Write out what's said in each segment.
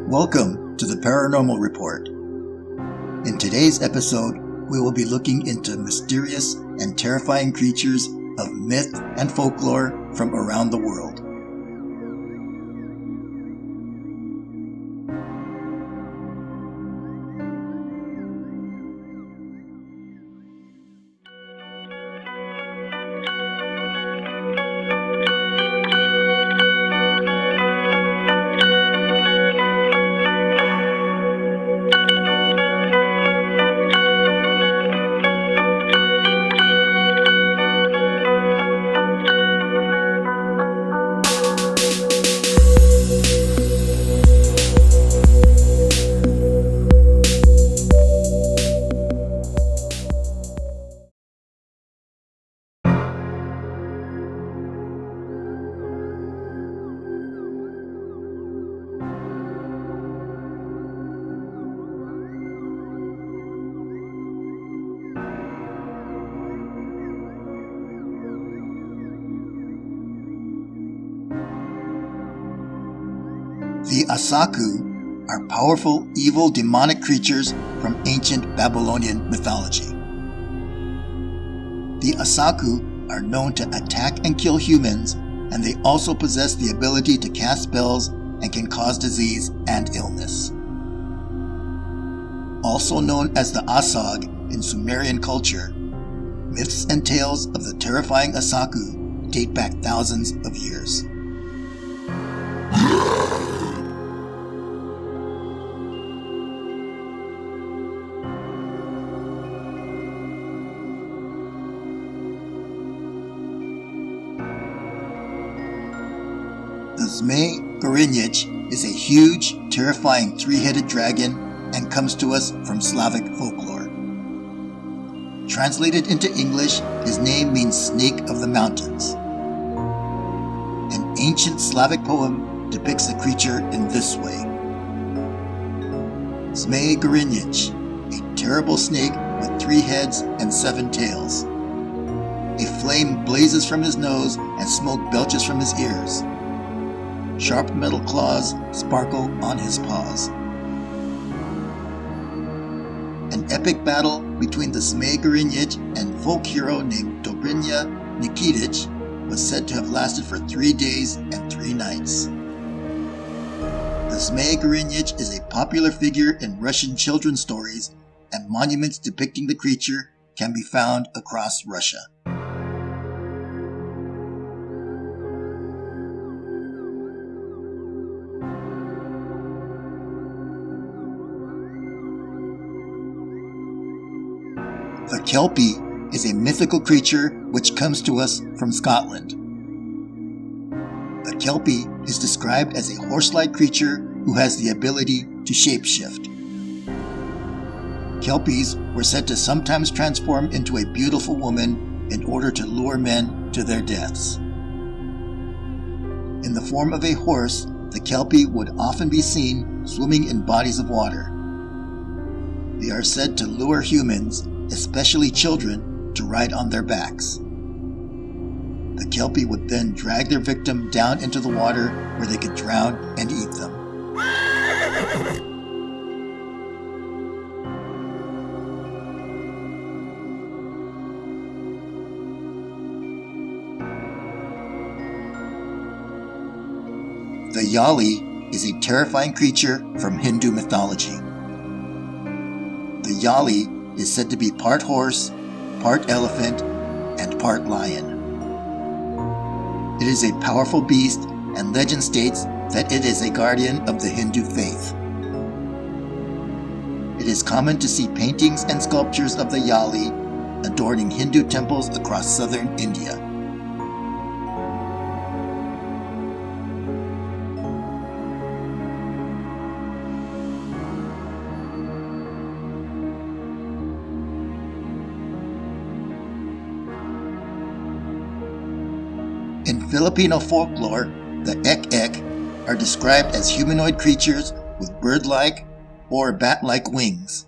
Welcome to the Paranormal Report. In today's episode, we will be looking into mysterious and terrifying creatures of myth and folklore from around the world. The Asaku are powerful, evil, demonic creatures from ancient Babylonian mythology. The Asaku are known to attack and kill humans, and they also possess the ability to cast spells and can cause disease and illness. Also known as the Asag in Sumerian culture, myths and tales of the terrifying Asaku date back thousands of years. The Zmei Gorynych is a huge, terrifying three-headed dragon and comes to us from Slavic folklore. Translated into English, his name means snake of the mountains. An ancient Slavic poem depicts the creature in this way. Zmei Gorynych, a terrible snake with 3 heads and 7 tails. A flame blazes from his nose and smoke belches from his ears. Sharp metal claws sparkle on his paws. An epic battle between the Zmei Gorynych and folk hero named Dobrynya Nikitich was said to have lasted for 3 days and 3 nights. The Zmei Gorynych is a popular figure in Russian children's stories, and monuments depicting the creature can be found across Russia. The Kelpie is a mythical creature which comes to us from Scotland. The Kelpie is described as a horse-like creature who has the ability to shapeshift. Kelpies were said to sometimes transform into a beautiful woman in order to lure men to their deaths. In the form of a horse, the Kelpie would often be seen swimming in bodies of water. They are said to lure humans, especially children, to ride on their backs. The Kelpie would then drag their victim down into the water where they could drown and eat them. The Yali is a terrifying creature from Hindu mythology. The Yali is said to be part horse, part elephant, and part lion. It is a powerful beast, and legend states that it is a guardian of the Hindu faith. It is common to see paintings and sculptures of the Yali adorning Hindu temples across southern India. In Filipino folklore, the ek-ek are described as humanoid creatures with bird-like or bat-like wings.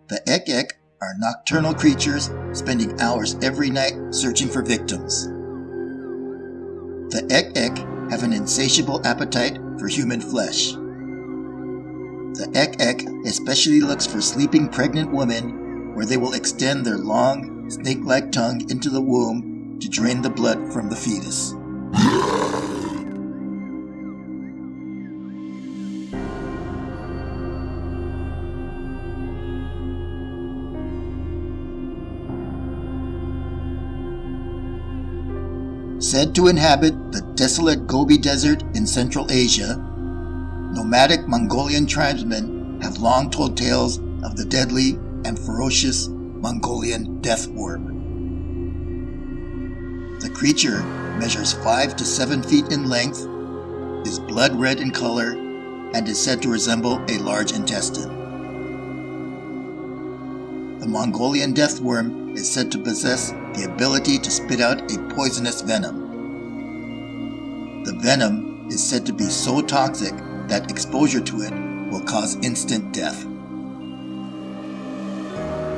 The ek-ek are nocturnal creatures spending hours every night searching for victims. The ek-ek have an insatiable appetite for human flesh. The ek especially looks for sleeping pregnant women where they will extend their long, snake-like tongue into the womb to drain the blood from the fetus. Said to inhabit the desolate Gobi Desert in Central Asia, nomadic Mongolian tribesmen have long told tales of the deadly and ferocious Mongolian Deathworm. The creature measures 5 to 7 feet in length, is blood red in color, and is said to resemble a large intestine. The Mongolian Deathworm is said to possess the ability to spit out a poisonous venom. The venom is said to be so toxic that exposure to it will cause instant death.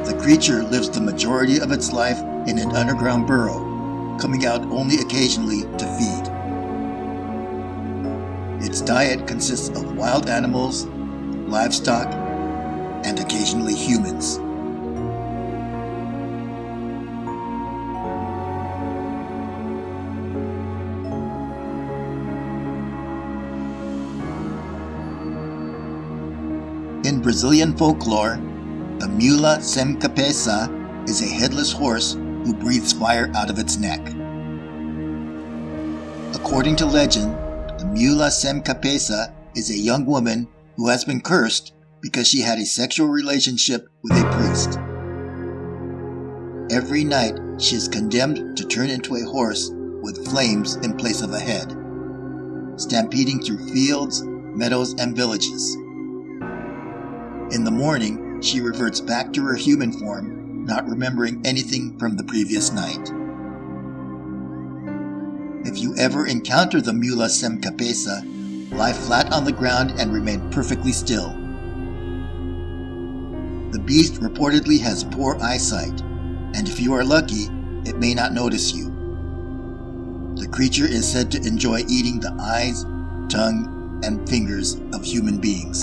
The creature lives the majority of its life in an underground burrow, coming out only occasionally to feed. Its diet consists of wild animals, livestock, and occasionally humans. In Brazilian folklore, the Mula sem Capeza is a headless horse who breathes fire out of its neck. According to legend, the Mula sem Capeza is a young woman who has been cursed because she had a sexual relationship with a priest. Every night, she is condemned to turn into a horse with flames in place of a head, stampeding through fields, meadows, and villages. In the morning, she reverts back to her human form, not remembering anything from the previous night. If you ever encounter the Mula sem Capeza, lie flat on the ground and remain perfectly still. The beast reportedly has poor eyesight, and if you are lucky, it may not notice you. The creature is said to enjoy eating the eyes, tongue, and fingers of human beings.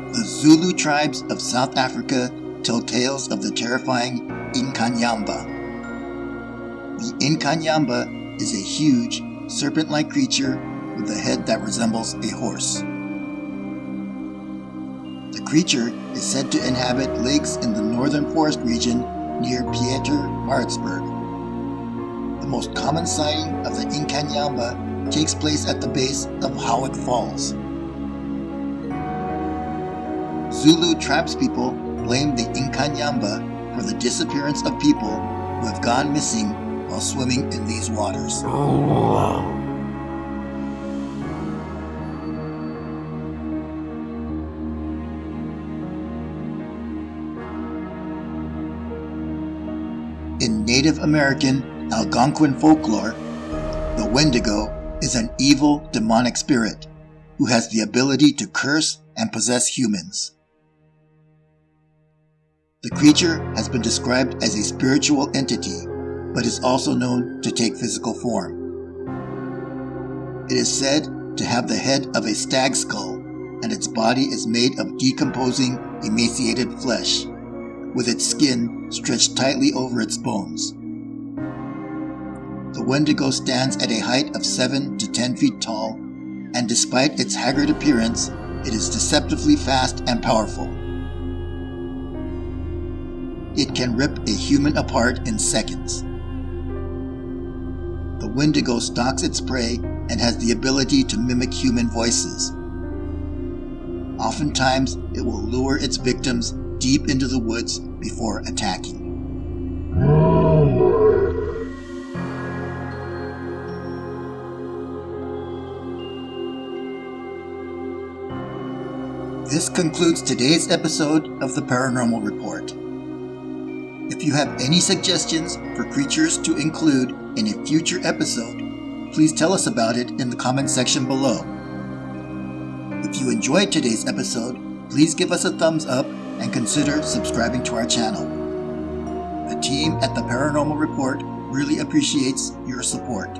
The Zulu tribes of South Africa tell tales of the terrifying Incanyamba. The Incanyamba is a huge, serpent-like creature with a head that resembles a horse. The creature is said to inhabit lakes in the northern forest region near Pietermaritzburg. The most common sighting of the Incanyamba takes place at the base of Howick Falls. Zulu tribespeople blame the Incanyamba for the disappearance of people who have gone missing while swimming in these waters. In Native American Algonquin folklore, the Wendigo is an evil demonic spirit who has the ability to curse and possess humans. The creature has been described as a spiritual entity, but is also known to take physical form. It is said to have the head of a stag skull, and its body is made of decomposing, emaciated flesh, with its skin stretched tightly over its bones. The Wendigo stands at a height of 7 to 10 feet tall, and despite its haggard appearance, it is deceptively fast and powerful. It can rip a human apart in seconds. The Wendigo stalks its prey and has the ability to mimic human voices. Oftentimes, it will lure its victims deep into the woods before attacking. This concludes today's episode of the Paranormal Report. If you have any suggestions for creatures to include in a future episode, please tell us about it in the comment section below. If you enjoyed today's episode, please give us a thumbs up and consider subscribing to our channel. The team at the Paranormal Report really appreciates your support.